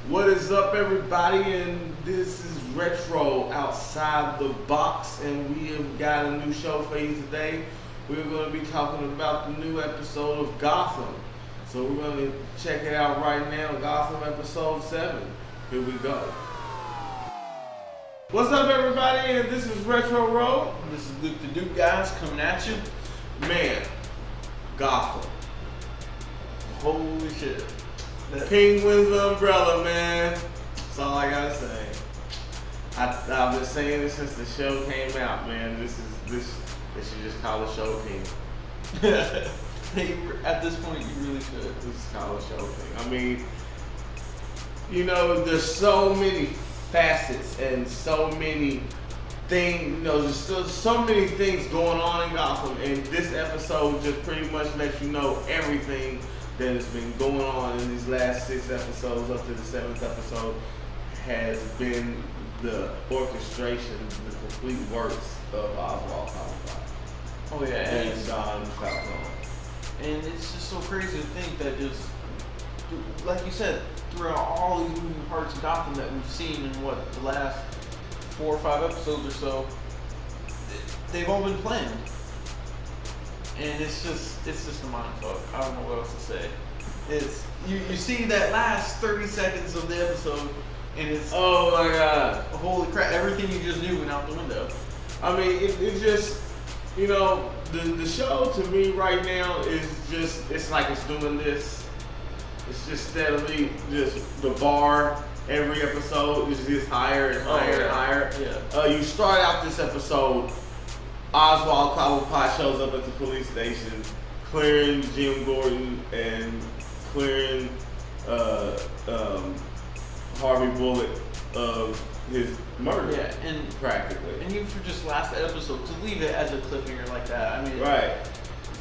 What is up, everybody? And this is Retro Outside the Box, and we have got a new show for you today. We're going to be talking about the new episode of Gotham. So we're going to check it out right now. Gotham episode 7. Here we go. What's up, everybody? And this is Retro Road. This is Luke the Duke, guys, coming at you. Man, Gotham. Holy shit. Penguin's umbrella, man. That's all I gotta say. I've been saying this since the show came out, man. This should just call the show King. At this point, you really should. This is call the show King. I mean, you know, there's so many facets and so many things. You know, there's still so many things going on in Gotham, and this episode just pretty much lets you know everything that has been going on in these last 6 episodes up to the 7th episode has been the orchestration, the complete works of Oswald Cobblepot. Oh yeah, and Don Falcone. And it's just so crazy to think that just, like you said, throughout all these moving parts of Gotham that we've seen in the last 4 or 5 episodes or so, they've all been planned. And it's just a mind fuck. I don't know what else to say. It's you see that last 30 seconds of the episode, and it's, oh my god, holy crap! Everything you just knew went out the window. I mean, it just, you know, the show to me right now is just, it's like it's doing this. It's just steadily just the bar. Every episode is just higher and higher and higher. Yeah. You start out this episode. Oswald Cobblepot shows up at the police station, clearing Jim Gordon and clearing Harvey Bullock of his murder. Yeah, and practically. And even for just last episode, to leave it as a cliffhanger like that, I mean, right.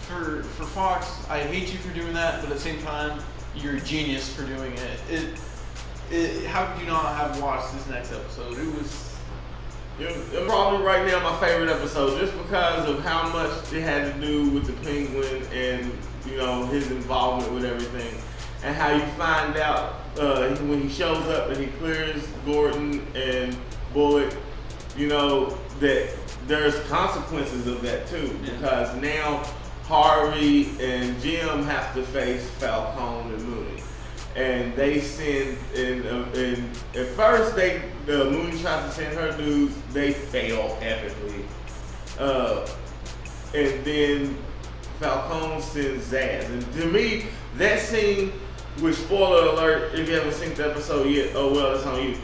For Fox, I hate you for doing that, but at the same time, you're a genius for doing it. How could you not have watched this next episode? It's probably right now my favorite episode, just because of how much it had to do with the Penguin and, you know, his involvement with everything, and how you find out when he shows up and he clears Gordon and Bullock, you know, that there's consequences of that too, because now Harvey and Jim have to face Falcone and Mooney. And they send, and at first Mooney tries to send her dudes, they fail epically. And then Falcone sends Zaz. And to me, that scene, which, spoiler alert, if you haven't seen the episode yet, oh well, it's on you.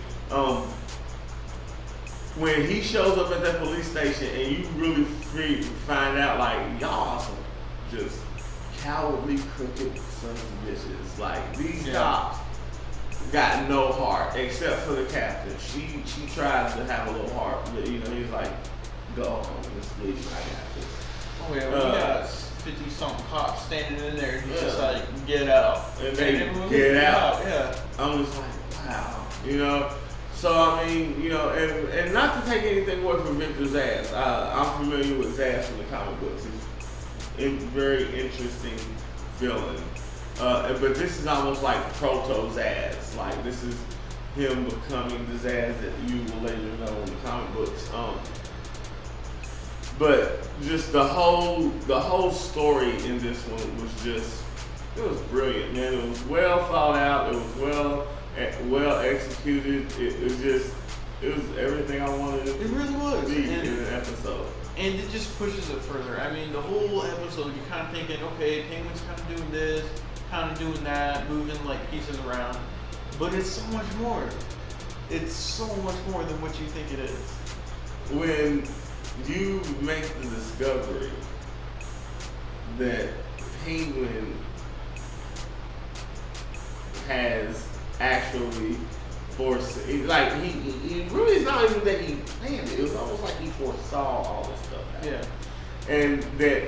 When he shows up at that police station and you really find out, like, y'all some just cowardly, crooked sons of bitches. Like, these cops got no heart, except for the captain. She tried to have a little heart, but, you know, he was like, go home, just leave, I got this. Oh yeah, we got 50-something cops standing in there, and he's just like, get out. And they get out. Yeah. I'm just like, wow, you know? So, I mean, you know, and not to take anything away from Victor Zsasz. I'm familiar with Zsasz from the comic books. He's a very interesting villain. But this is almost like proto-Zsasz. Like, this is him becoming the Zsasz that you will later know in the comic books. But just the whole story in this one was just, it was brilliant, man. It was well thought out. It was well executed. It was everything I wanted it It really was. be in an episode. And it just pushes it further. I mean, the whole episode, you're kind of thinking, okay, Penguin's kind of doing this, kind of doing that, moving like pieces around. But it's so much more. It's so much more than what you think it is. When you make the discovery that Penguin has actually forced, like, he really, it's not even that he planned it. It was almost like he foresaw all this stuff happening. Yeah. And that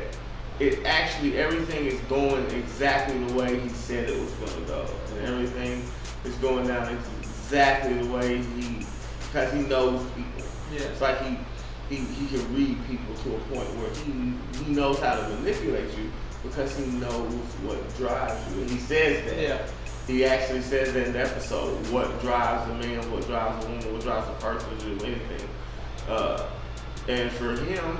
it actually, everything is going exactly the way he said it was going to go. And everything is going down exactly the way because he knows people. Yeah. It's like he can read people to a point where he knows how to manipulate you because he knows what drives you. And he says that. Yeah. he actually says that in the episode, what drives a man, what drives a woman, what drives a person to do anything. And for him,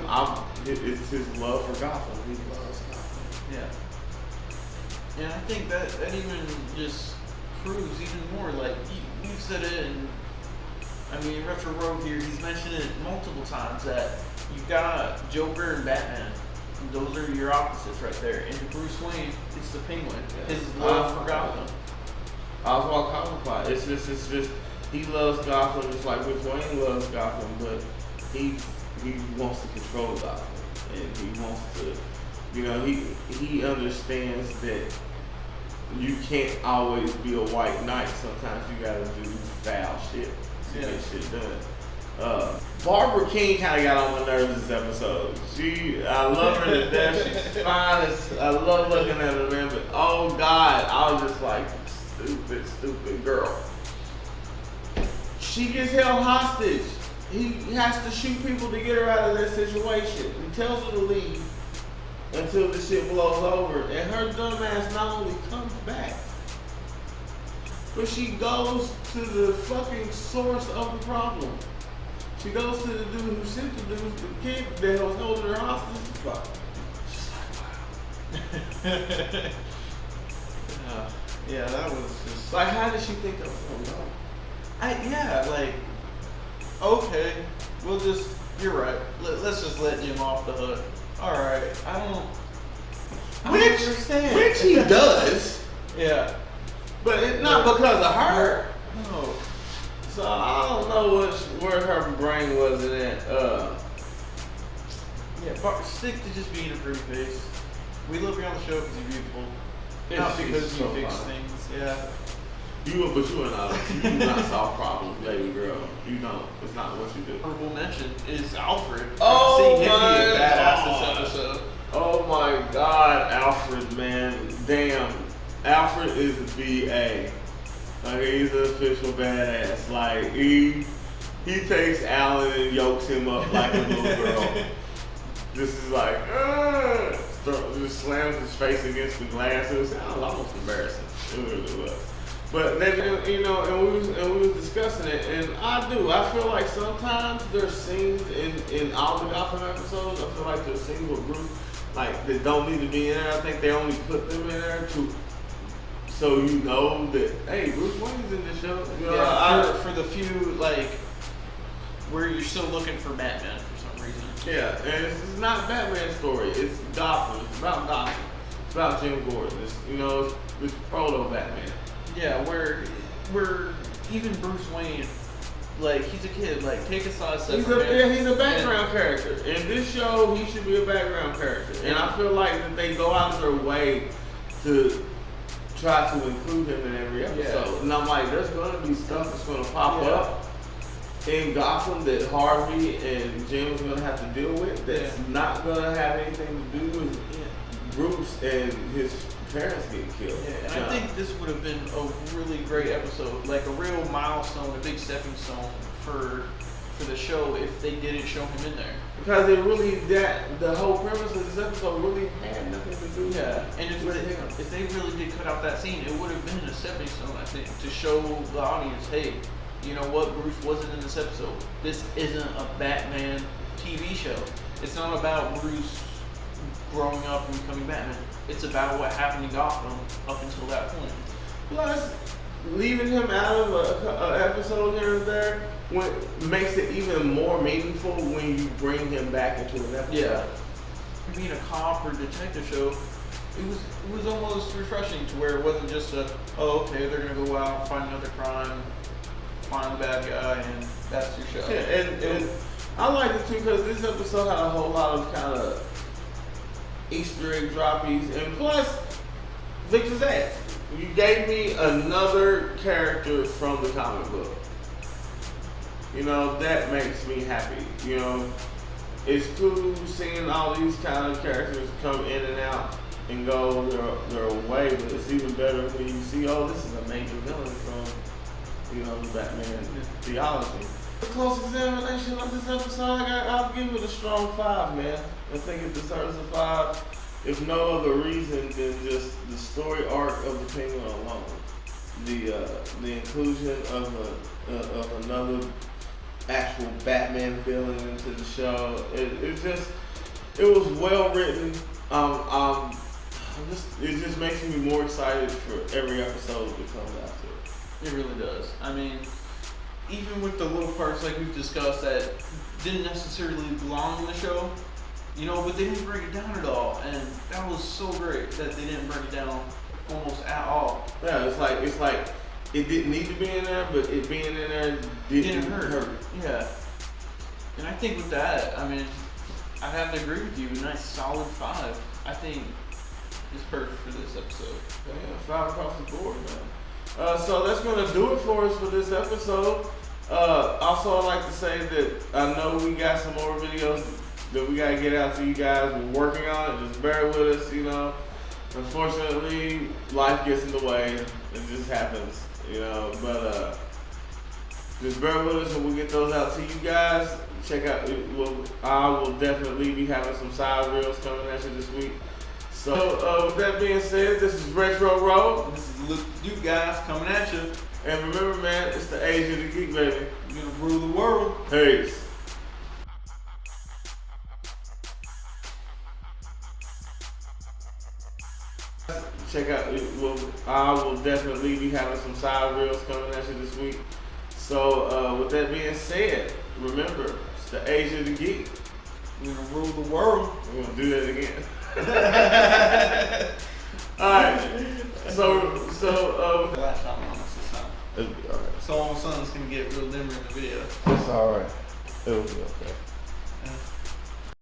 it's his love for Gotham. He loves Gotham. Yeah. And I think that even just proves even more. Like you said it, and I mean Retro Rogue here. He's mentioned it multiple times that you've got Joker and Batman. And those are your opposites right there. And to Bruce Wayne, it's the Penguin. Yeah. His love for Gotham. Oswald Cobblepot. It's just he loves Gotham just like Bruce Wayne loves Gotham, but he wants to control Gotham, and he wants to, he understands that you can't always be a white knight. Sometimes you gotta do foul shit to get shit done. Barbara King kind of got on my nerves this episode. I love her to death. She's fine. I love looking at her, man. But oh God, I was just like, stupid girl. She gets held hostage. He has to shoot people to get her out of that situation. He tells her to leave until the shit blows over. And her dumb ass not only comes back, but she goes to the fucking source of the problem. She goes to the dude who sent the dude, the kid that was holding her hostage. She's like, wow. Yeah, that was just like, how did she think of okay, you're right. Let's just let Jim off the hook. Alright, I don't understand. Which he does. Yeah. But it's not because of her. No. So I don't know where her brain was in that. Yeah, stick to just being a pretty face. We love you on the show because you're beautiful. Not because you fix things. Yeah. But you do not solve problems, baby girl. You don't. It's not what you do. Honorable mention is Alfred. Oh my God. This episode. Oh my God, Alfred, man. Damn. Alfred is a BA. Like, he's an official badass. Like, he takes Alan and yokes him up like a little girl. This is like, just slams his face against the glass. It was almost embarrassing. It really was. But then, and we was discussing it, and I feel like sometimes there's scenes in all the Gotham episodes. I feel like there's scenes with Bruce, like, that don't need to be in there. I think they only put them in there so you know that, hey, Bruce Wayne's in this show. For the few, like, where you're still looking for Batman for some reason. Yeah, and it's not Batman's story. It's Gotham. It's about Gotham. It's about Jim Gordon. It's proto Batman. Yeah, where even Bruce Wayne, like, he's a kid. Like, take aside Superman. He's a background character. In this show, he should be a background character. And I feel like that they go out of their way to try to include him in every episode. Yeah. And I'm like, there's going to be stuff that's going to pop up in Gotham that Harvey and Jim's going to have to deal with that's not going to have anything to do with Bruce and his parents getting killed. Yeah, and I think this would have been a really great episode, like a real milestone, a big stepping stone for the show if they didn't show him in there. Because the whole premise of this episode really had nothing to do with and if they really did cut out that scene, it would have been a stepping stone, I think, to show the audience, hey, you know what, Bruce wasn't in this episode. This isn't a Batman TV show. It's not about Bruce growing up and becoming Batman. It's about what happened in Gotham up until that point. Plus, leaving him out of an episode here and there makes it even more meaningful when you bring him back into an episode. Yeah. Being a cop or detective show, it was almost refreshing to where it wasn't just they're gonna go out and find another crime, find the bad guy, and that's your show. Yeah, and I like it too because this episode had a whole lot of kind of Easter egg droppies, and plus Victor's ass. You gave me another character from the comic book. That makes me happy. It's cool seeing all these kind of characters come in and out and go their way, but it's even better when you see, this is a major villain from, the Batman theology. A close examination of this episode, I'll give it a strong 5, man. I think it deserves a 5, if no other reason than just the story arc of the Penguin alone. the inclusion of another actual Batman villain into the show. It was well written. It just makes me more excited for every episode that comes out to. It really does. I mean, even with the little parts like we've discussed that didn't necessarily belong in the show, but they didn't break it down at all, and that was so great that they didn't break it down almost at all. Yeah, it's like it didn't need to be in there, but it being in there didn't hurt. Yeah, and I think with that, I mean, I have to agree with you. A nice solid 5. I think is perfect for this episode. Yeah, 5 across the board, man. So that's gonna do it for us for this episode. Also, I'd like to say that I know we got some more videos that we gotta get out to you guys. We're working on it. Just bear with us, Unfortunately, life gets in the way. It just happens, But just bear with us and we'll get those out to you guys. Check out. I will definitely be having some side reels coming at you this week. So with that being said, this is Retro Road. This is Luke Duke, guys, coming at you. And remember, man, it's the age of the geek, baby. We're gonna rule the world. Peace. Check out. I will definitely be having some side reels coming at you this week. So with that being said, remember, it's the age of the geek. We're gonna rule the world. We're gonna do that again. Alright. So the laptop on us this time. it'll be alright. So all of a sudden it's gonna get real dimmer in the video. It's alright. It'll be okay.